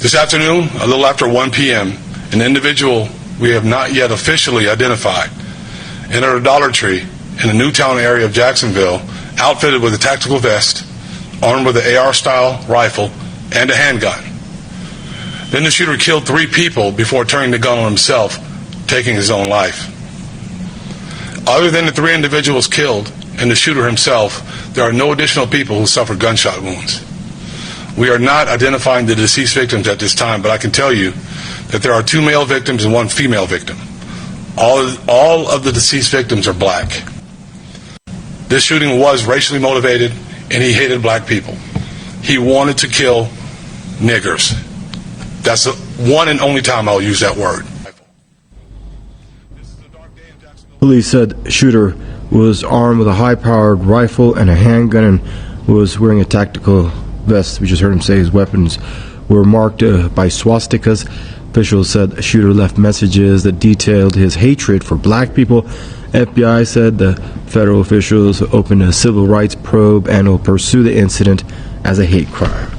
This afternoon, a little after 1 p.m., an individual we have not yet officially identified entered a Dollar Tree in the Newtown area of Jacksonville, outfitted with a tactical vest, armed with an AR-style rifle, and a handgun. Then the shooter killed 3 people before turning the gun on himself, taking his own life. Other than the 3 individuals killed and the shooter himself, there are no additional people who suffered gunshot wounds. We are not identifying the deceased victims at this time, but I can tell you that there are 2 male victims and 1 female victim. All of the deceased victims are black. This shooting was racially motivated, and he hated black people. He wanted to kill niggers. That's the one and only time I'll use that word. Police said the shooter was armed with a high-powered rifle and a handgun and was wearing a tactical vest. We just heard him say his weapons were marked by swastikas. Officials said the shooter left messages that detailed his hatred for black people. FBI said the federal officials opened a civil rights probe and will pursue the incident as a hate crime.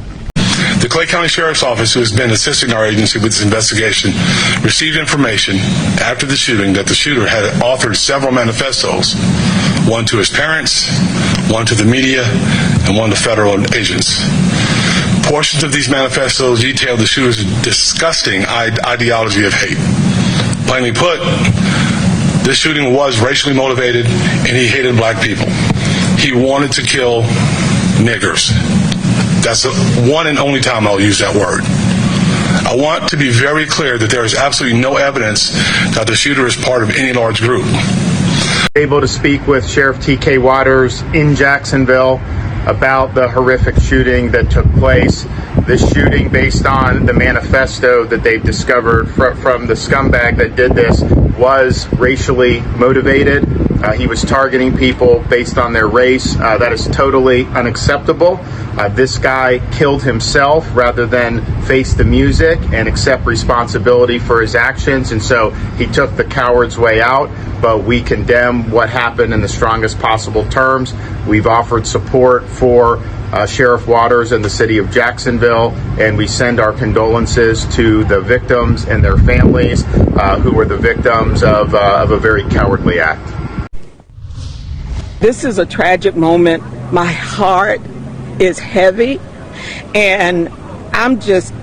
The Clay County Sheriff's Office, who has been assisting our agency with this investigation, received information after the shooting that the shooter had authored several manifestos, one to his parents, one to the media, and one to federal agents. Portions of these manifestos detail the shooter's disgusting ideology of hate. Plainly put, this shooting was racially motivated, and he hated black people. He wanted to kill niggers. That's the one and only time I'll use that word. I want to be very clear that there is absolutely no evidence that the shooter is part of any large group. Able to speak with Sheriff T.K. Waters in Jacksonville about the horrific shooting that took place. This shooting, based on the manifesto that they've discovered from the scumbag that did this, was racially motivated. He was targeting people based on their race. That is totally unacceptable. This guy killed himself rather than face the music and accept responsibility for his actions, and so he took the coward's way out. But we condemn what happened in the strongest possible terms. We've offered support for Sheriff Waters and the city of Jacksonville, and we send our condolences to the victims and their families who were the victims of a very cowardly act. This is a tragic moment. My heart is heavy, and I'm just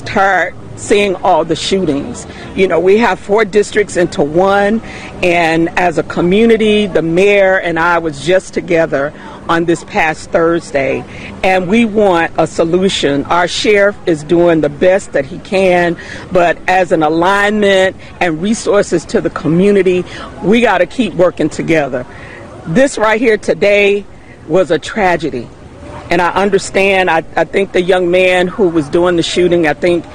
tired seeing all the shootings. You know, we have 4 districts into one, and as a community, the mayor and I was just together on this past Thursday, and we want a solution. Our sheriff is doing the best that he can, but as an alignment and resources to the community, we got to keep working together. This right here today was a tragedy. And I understand, I think the young man who was doing the shooting, I think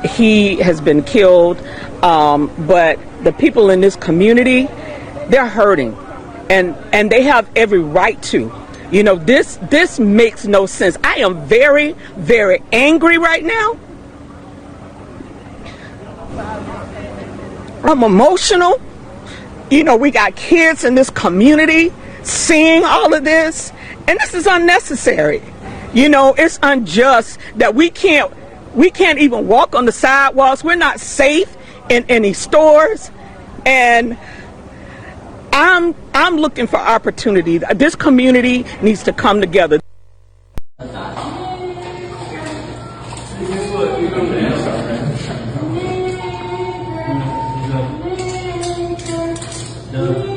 he has been killed. But the people in this community, they're hurting. And they have every right to. You know, this makes no sense. I am very, very angry right now. I'm emotional. You know, we got kids in this community seeing all of this, and this is unnecessary. You know, it's unjust that we can't even walk on the sidewalks. We're not safe in any stores, and I'm looking for opportunity. This community needs to come together. No.